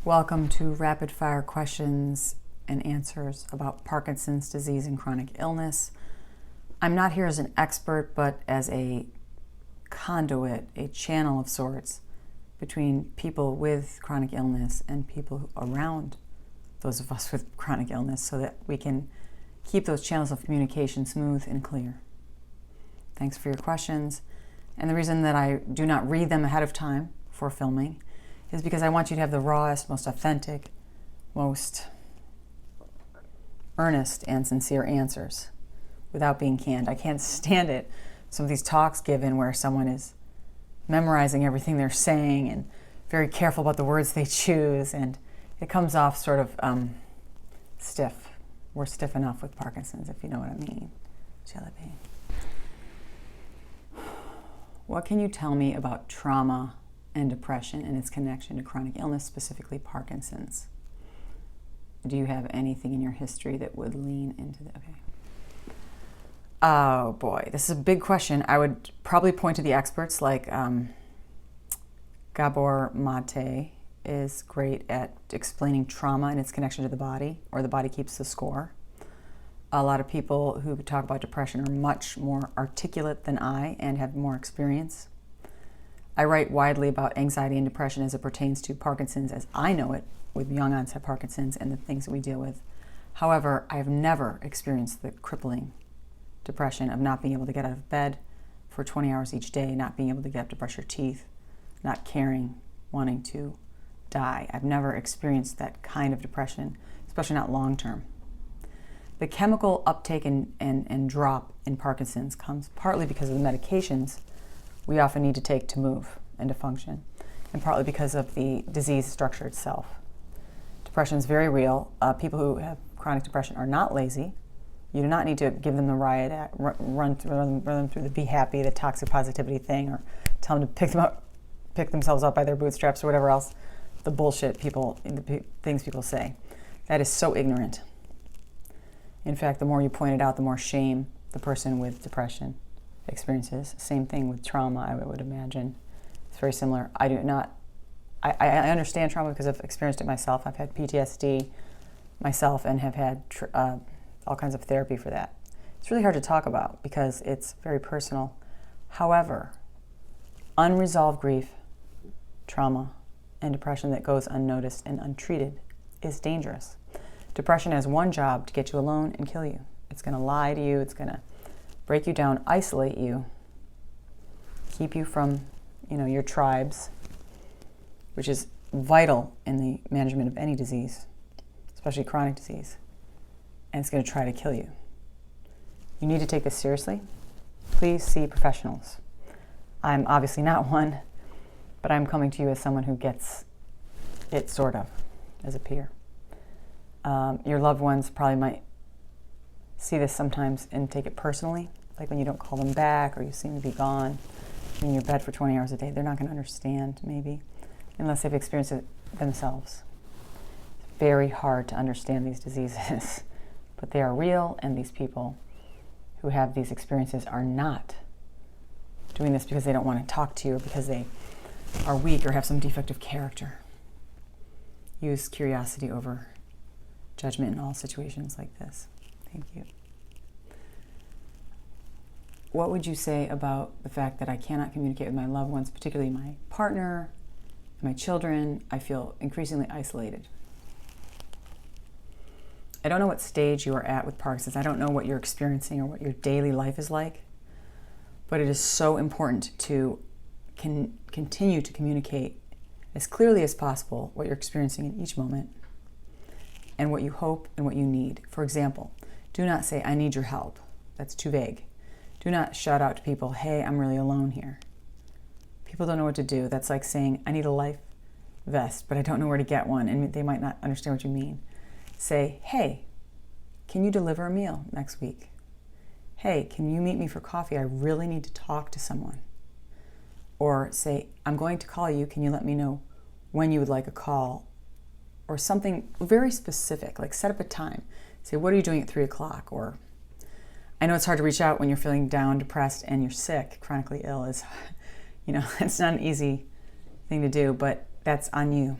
Welcome to rapid fire questions and answers about Parkinson's disease and chronic illness. I'm not here as an expert, but as a conduit, a channel of sorts between people with chronic illness and people around those of us with chronic illness so that we can keep those channels of communication smooth and clear. Thanks for your questions. And the reason that I do not read them ahead of time for filming is because I want you to have the rawest, most authentic, most earnest and sincere answers without being canned. I can't stand it. Some of these talks given where someone is memorizing everything they're saying and very careful about the words they choose, and it comes off sort of stiff. We're stiff enough with Parkinson's, if you know what I mean. Jelly bean. What can you tell me about trauma and depression and its connection to chronic illness, specifically Parkinson's? Do you have anything in your history that would lean into that? Okay. Oh boy, this is a big question. I would probably point to the experts like Gabor Mate is great at explaining trauma and its connection to the body, or the body keeps the score. A lot of people who talk about depression are much more articulate than I and have more experience. I write widely about anxiety and depression as it pertains to Parkinson's as I know it, with young onset Parkinson's and the things that we deal with. However, I have never experienced the crippling depression of not being able to get out of bed for 20 hours each day, not being able to get up to brush your teeth, not caring, wanting to die. I've never experienced that kind of depression, especially not long term. The chemical uptake and drop in Parkinson's comes partly because of the medications we often need to take to move and to function, and partly because of the disease structure itself. Depression is very real. People who have chronic depression are not lazy. You do not need to give them the riot act, run them through the be happy, the toxic positivity thing, or tell them to pick themselves up by their bootstraps or whatever else, the bullshit the things people say. That is so ignorant. In fact, the more you point it out, the more shame the person with depression experiences. Same thing with trauma, I would imagine. It's very similar. I understand trauma because I've experienced it myself. I've had PTSD myself and have had all kinds of therapy for that. It's really hard to talk about because it's very personal. However, unresolved grief, trauma, and depression that goes unnoticed and untreated is dangerous. Depression has one job: to get you alone and kill you. It's going to lie to you. It's going to break you down, isolate you, keep you from, your tribes, which is vital in the management of any disease, especially chronic disease. And it's going to try to kill you. You need to take this seriously. Please see professionals. I'm obviously not one, but I'm coming to you as someone who gets it sort of as a peer. Your loved ones probably might see this sometimes and take it personally, like when you don't call them back or you seem to be gone in your bed for 20 hours a day. They're not going to understand, maybe, unless they've experienced it themselves. It's very hard to understand these diseases, but they are real, and these people who have these experiences are not doing this because they don't want to talk to you or because they are weak or have some defective character. Use curiosity over judgment in all situations like this. Thank you. What would you say about the fact that I cannot communicate with my loved ones, particularly my partner, my children? I feel increasingly isolated. I don't know what stage you are at with Parkinson's. I don't know what you're experiencing or what your daily life is like, but it is so important to continue to communicate as clearly as possible what you're experiencing in each moment and what you hope and what you need. For example, do not say, "I need your help." That's too vague. Do not shout out to people, "Hey, I'm really alone here." People don't know what to do. That's like saying, "I need a life vest, but I don't know where to get one," and they might not understand what you mean. Say, "Hey, can you deliver a meal next week? Hey, can you meet me for coffee? I really need to talk to someone." Or say, "I'm going to call you. Can you let me know when you would like a call?" Or something very specific, like set up a time. Say, "What are you doing at 3 o'clock?" Or, I know it's hard to reach out when you're feeling down, depressed, and you're sick. Chronically ill is, it's not an easy thing to do, but that's on you.